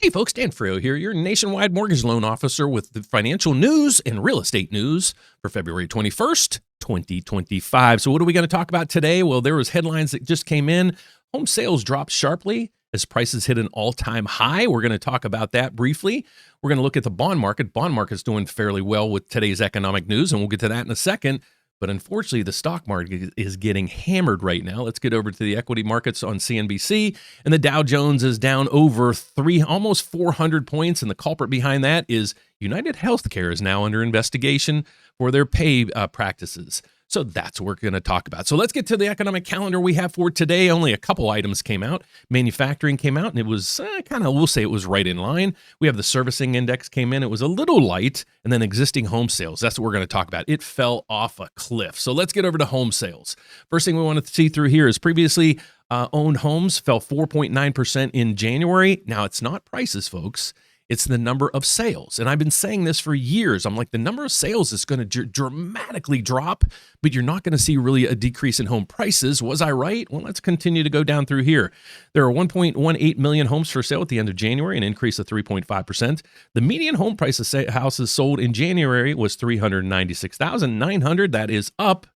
Hey folks, Dan Frio here, your nationwide mortgage loan officer with the financial news and real estate news for February 21st, 2025. So what are we going to talk about today? Well, there was headlines that just came in. Home sales dropped sharply as prices hit an all-time high. We're going to talk about that briefly. We're going to look at the bond market. Bond market's doing fairly well with today's economic news, and we'll get to that in a second. But unfortunately, the stock market is getting hammered right now. Let's get over to the equity markets on CNBC. And the Dow Jones is down over almost 400 points. And the culprit behind that is United Healthcare is now under investigation for their pay practices. So that's what we're going to talk about. So let's get to the economic calendar we have for today. Only a couple items came out. Manufacturing came out, and it was we'll say it was right in line. We have the servicing index came in. It was a little light. And then existing home sales. That's what we're going to talk about. It fell off a cliff. So let's get over to home sales. First thing we want to see through here is previously owned homes fell 4.9% in January. Now, it's not prices, folks. It's the number of sales. And I've been saying this for years. I'm like, the number of sales is going to dramatically drop, but you're not going to see really a decrease in home prices. Was I right? Well, let's continue to go down through here. There are 1.18 million homes for sale at the end of January, an increase of 3.5%. The median home price of houses sold in January was $396,900. That is up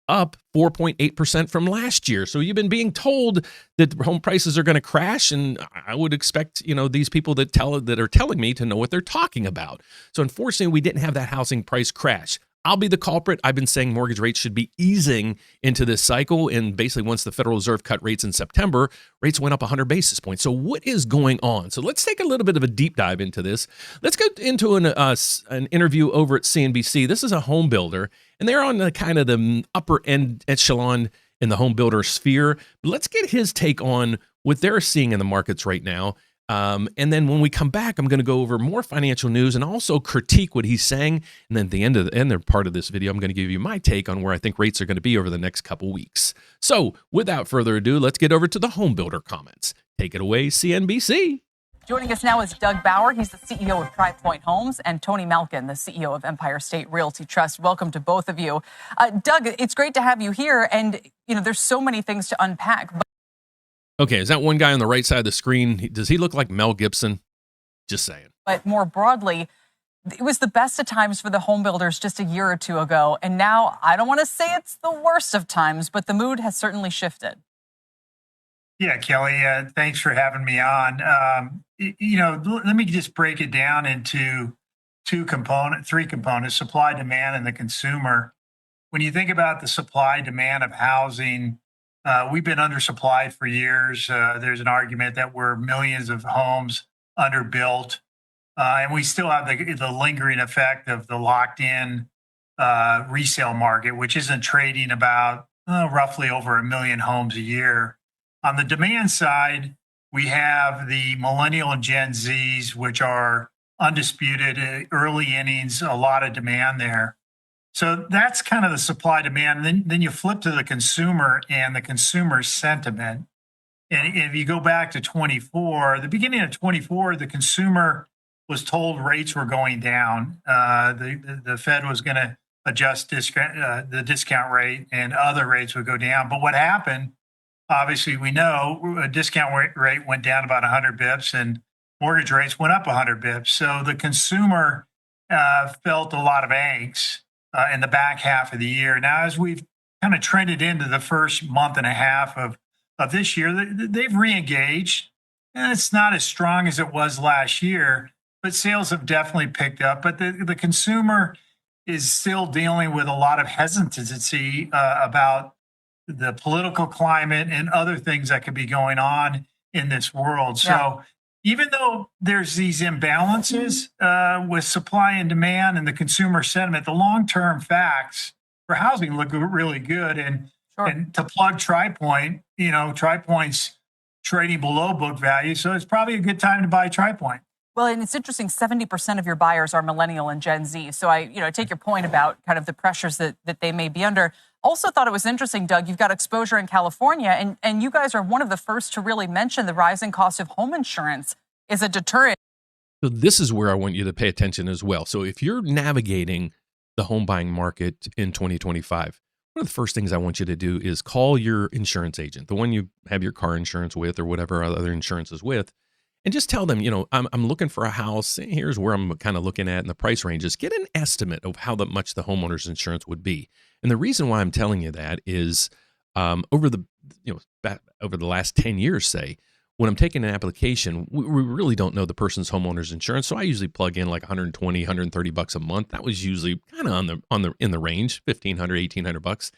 4.8% from last year. So you've been being told that home prices are going to crash, and I would expect, these people that are telling me to know what they're talking about. So unfortunately, we didn't have that housing price crash. I'll be the culprit. I've been saying mortgage rates should be easing into this cycle, and basically once the Federal Reserve cut rates in September, rates went up 100 basis points. So what is going on? So let's take a little bit of a deep dive into this. Let's go into an interview over at CNBC. This is a home builder, and they're on the kind of the upper end echelon in the home builder sphere. But let's get his take on what they're seeing in the markets right now. And then when we come back, I'm going to go over more financial news and also critique what he's saying. And then at the end of part of this video, I'm going to give you my take on where I think rates are going to be over the next couple weeks. So without further ado, let's get over to the home builder comments. Take it away, CNBC. Joining us now is Doug Bauer. He's the CEO of Tri Pointe Homes, and Tony Malkin, the CEO of Empire State Realty Trust. Welcome to both of you. Doug, it's great to have you here. And, there's so many things to unpack. Okay, is that one guy on the right side of the screen? Does he look like Mel Gibson? Just saying. But more broadly, it was the best of times for the home builders just a year or two ago. And now, I don't want to say it's the worst of times, but the mood has certainly shifted. Yeah, Kelly, thanks for having me on. Let me just break it down into three components, supply, demand, and the consumer. When you think about the supply, demand of housing, we've been undersupplied for years. There's an argument that we're millions of homes underbuilt, and we still have the lingering effect of the locked-in resale market, which isn't trading about roughly over 1 million homes a year. On the demand side, we have the millennial and Gen Zs, which are undisputed early innings, a lot of demand there. So that's kind of the supply demand. And then you flip to the consumer and the consumer sentiment. And if you go back to 24, the beginning of 24, the consumer was told rates were going down. The Fed was going to adjust the discount rate and other rates would go down. But what happened, obviously, we know a discount rate went down about 100 bips and mortgage rates went up 100 bips. So the consumer felt a lot of angst in the back half of the year. Now, as we've kind of trended into the first month and a half of this year, they've re-engaged. And it's not as strong as it was last year, but sales have definitely picked up. But the consumer is still dealing with a lot of hesitancy about the political climate and other things that could be going on in this world. So even though there's these imbalances with supply and demand and the consumer sentiment, the long-term facts for housing look really good. And to plug Tri Pointe, Tri Pointe's trading below book value. So it's probably a good time to buy Tri Pointe. Well, and it's interesting, 70% of your buyers are millennial and Gen Z. So I take your point about kind of the pressures that they may be under. Also thought it was interesting, Doug, you've got exposure in California, and you guys are one of the first to really mention the rising cost of home insurance is a deterrent. So this is where I want you to pay attention as well. So if you're navigating the home buying market in 2025, one of the first things I want you to do is call your insurance agent, the one you have your car insurance with or whatever other insurance is with, and just tell them, I'm looking for a house. Here's where I'm kind of looking at in the price ranges. Get an estimate of how much the homeowner's insurance would be. And the reason why I'm telling you that is over the last 10 years, say, when I'm taking an application, we really don't know the person's homeowner's insurance. So I usually plug in like 120, 130 bucks a month. That was usually kind of in the range, 1,500, 1,800 bucks.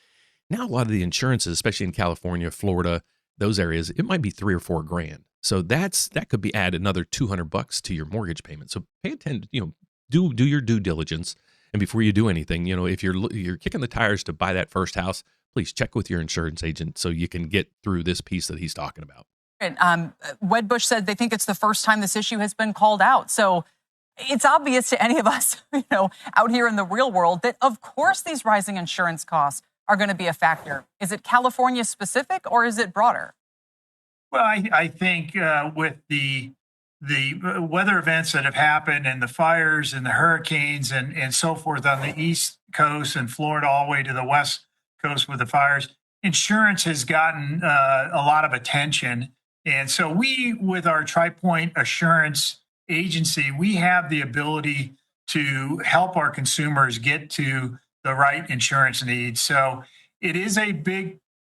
Now, a lot of the insurances, especially in California, Florida, those areas, it might be $3,000 or $4,000. So that could be add another 200 bucks to your mortgage payment. So pay attention, do your due diligence. And before you do anything, if you're kicking the tires to buy that first house, please check with your insurance agent so you can get through this piece that he's talking about. And Wedbush said they think it's the first time this issue has been called out. So it's obvious to any of us, out here in the real world that, of course, these rising insurance costs are going to be a factor. Is it California specific or is it broader? Well, I think with the weather events that have happened and the fires and the hurricanes and so forth on the East Coast and Florida all the way to the West Coast with the fires, insurance has gotten a lot of attention. And so we, with our Tri-Point Assurance Agency, we have the ability to help our consumers get to the right insurance needs. So it is a big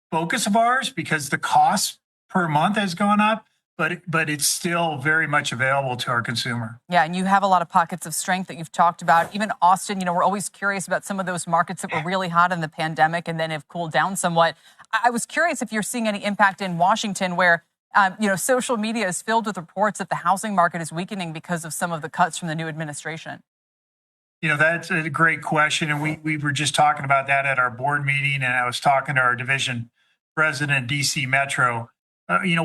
focus of ours because the cost per month has gone up, but it's still very much available to our consumer. Yeah, and you have a lot of pockets of strength that you've talked about. Even Austin, we're always curious about some of those markets that were really hot in the pandemic and then have cooled down somewhat. I was curious if you're seeing any impact in Washington where social media is filled with reports that the housing market is weakening because of some of the cuts from the new administration. That's a great question. And we were just talking about that at our board meeting. And I was talking to our division president, DC Metro.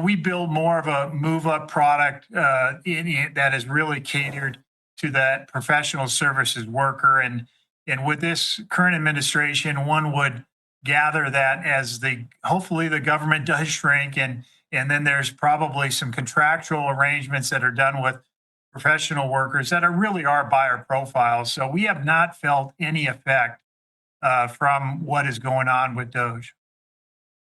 We build more of a move-up product that is really catered to that professional services worker. And with this current administration, one would gather that as hopefully the government does shrink and then there's probably some contractual arrangements that are done with professional workers that really are buyer profiles. So we have not felt any effect from what is going on with DOGE.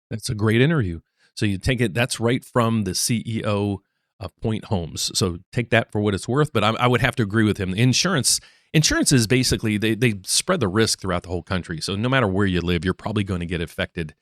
That's a great interview. So you take it, that's right from the CEO of Point Homes. So take that for what it's worth. But I would have to agree with him. Insurance is basically, they spread the risk throughout the whole country. So no matter where you live, you're probably going to get affected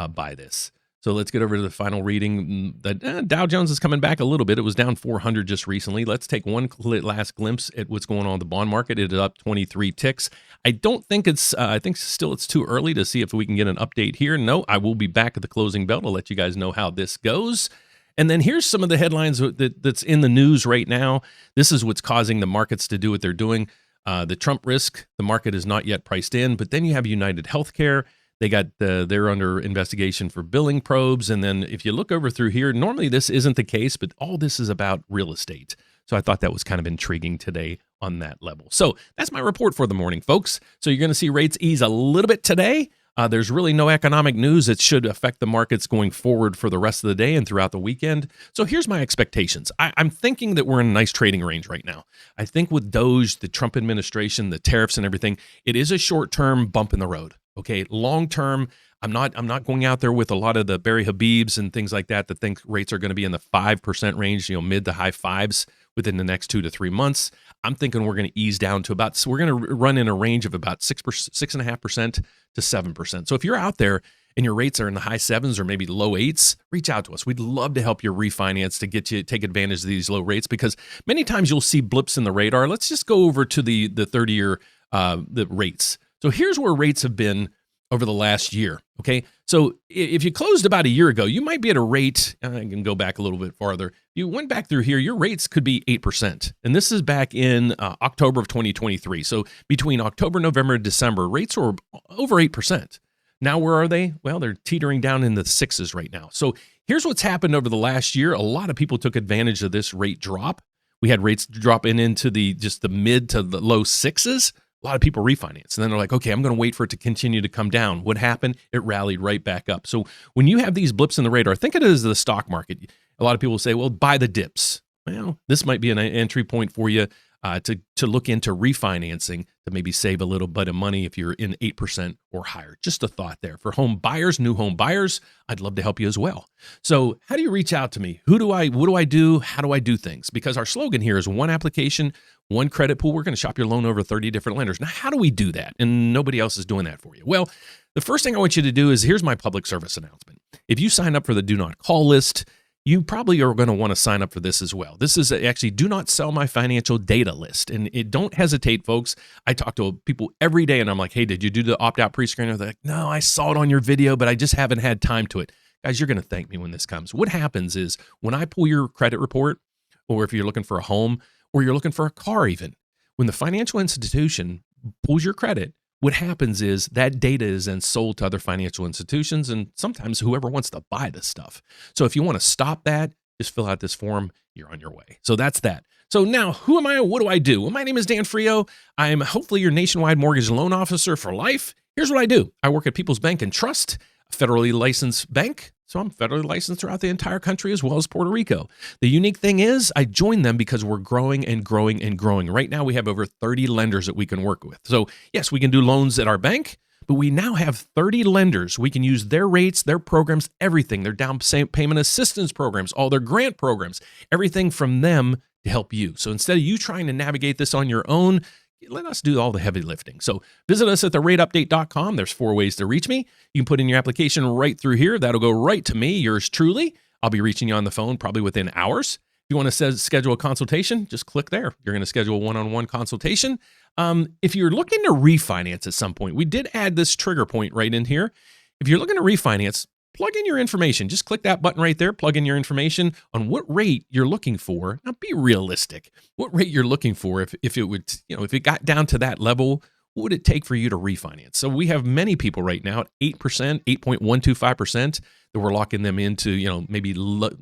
by this. So let's get over to the final reading. The Dow Jones is coming back a little bit. It was down 400 just recently. Let's take one last glimpse at what's going on in the bond market. It is up 23 ticks. I don't think I think still it's too early to see if we can get an update here. No, I will be back at the closing bell to let you guys know how this goes. And then here's some of the headlines that's in the news right now. This is what's causing the markets to do what they're doing. The Trump risk, the market is not yet priced in. But then you have United Healthcare. They're under investigation for billing probes. And then if you look over through here, normally this isn't the case, but all this is about real estate. So I thought that was kind of intriguing today on that level. So that's my report for the morning, folks. So you're going to see rates ease a little bit today. There's really no economic news that should affect the markets going forward for the rest of the day and throughout the weekend. So here's my expectations. I'm thinking that we're in a nice trading range right now. I think with DOGE, the Trump administration, the tariffs and everything, it is a short-term bump in the road. Okay, long-term, I'm not going out there with a lot of the Barry Habibs and things like that think rates are going to be in the 5% range, mid to high fives within the next 2 to 3 months. I'm thinking we're going to ease down to we're going to run in a range of about 6.5% to 7%. So if you're out there and your rates are in the high sevens or maybe low eights, reach out to us. We'd love to help you refinance to get you take advantage of these low rates because many times you'll see blips in the radar. Let's just go over to the 30-year the rates. So here's where rates have been over the last year, okay? So if you closed about a year ago, you might be at a rate, I can go back a little bit farther. If you went back through here, your rates could be 8%. And this is back in October of 2023. So between October, November, and December, rates were over 8%. Now where are they? Well, they're teetering down in the sixes right now. So here's what's happened over the last year. A lot of people took advantage of this rate drop. We had rates dropping into just the mid to the low sixes. A lot of people refinance and then they're like, okay, I'm going to wait for it to continue to come down. What happened? It rallied right back up. So when you have these blips in the radar, think of it as the stock market. A lot of people say, well, buy the dips. Well, this might be an entry point for you. to look into refinancing to maybe save a little bit of money if you're in 8% or higher. Just a thought there. For home buyers, new home buyers, I'd love to help you as well. So how do you reach out to me? What do I do? How do I do things? Because our slogan here is one application, one credit pool. We're going to shop your loan over 30 different lenders. Now, how do we do that? And nobody else is doing that for you. Well, the first thing I want you to do is here's my public service announcement. If you sign up for the do not call list, you probably are going to want to sign up for this as well. This is actually do not sell my financial data list. And don't hesitate, folks. I talk to people every day and I'm like, hey, did you do the opt-out pre-screener? They're like, no, I saw it on your video, but I just haven't had time to it. Guys, you're going to thank me when this comes. What happens is when I pull your credit report, or if you're looking for a home, or you're looking for a car even, when the financial institution pulls your credit, what happens is that data is then sold to other financial institutions and sometimes whoever wants to buy this stuff. So if you want to stop that, just fill out this form. You're on your way. So that's that. So now, who am I? What do I do? Well, my name is Dan Frio. I'm hopefully your nationwide mortgage loan officer for life. Here's what I do. I work at People's Bank and Trust, a federally licensed bank. So I'm federally licensed throughout the entire country as well as Puerto Rico. The unique thing is I joined them because we're growing and growing and growing. Right now we have over 30 lenders that we can work with. So yes, we can do loans at our bank, but we now have 30 lenders. We can use their rates, their programs, everything, their down payment assistance programs, all their grant programs, everything from them to help you. So instead of you trying to navigate this on your own, let us do all the heavy lifting. So visit us at therateupdate.com. There's 4 ways to reach me. You can put in your application right through here. That'll go right to me, yours truly. I'll be reaching you on the phone probably within hours. If you want to schedule a consultation, just click there. You're going to schedule a one-on-one consultation. If you're looking to refinance at some point, we did add this trigger point right in here. If you're looking to refinance, plug in your information. Just click that button right there, plug in your information on what rate you're looking for. Now be realistic. What rate you're looking for if it would, if it got down to that level, what would it take for you to refinance? So we have many people right now at 8%, 8.125% that we're locking them into, maybe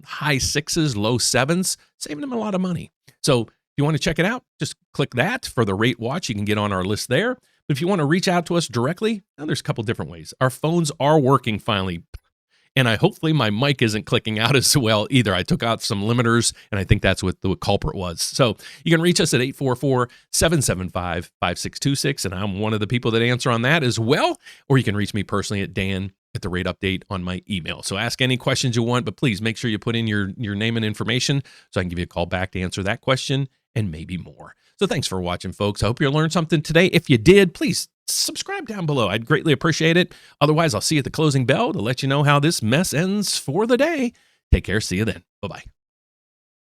high 6s, low 7s, saving them a lot of money. So if you want to check it out, just click that for the RateWatch. You can get on our list there. But if you want to reach out to us directly, there's a couple different ways. Our phones are working finally. And hopefully my mic isn't clicking out as well either. I took out some limiters, and I think that's what the culprit was. So you can reach us at 844-775-5626, and I'm one of the people that answer on that as well. Or you can reach me personally at Dan@TheRateUpdate on my email. So ask any questions you want, but please make sure you put in your name and information so I can give you a call back to answer that question and maybe more. So thanks for watching, folks. I hope you learned something today. If you did, please subscribe down below. I'd greatly appreciate it. Otherwise, I'll see you at the closing bell to let you know how this mess ends for the day. Take care. See you then. Bye-bye.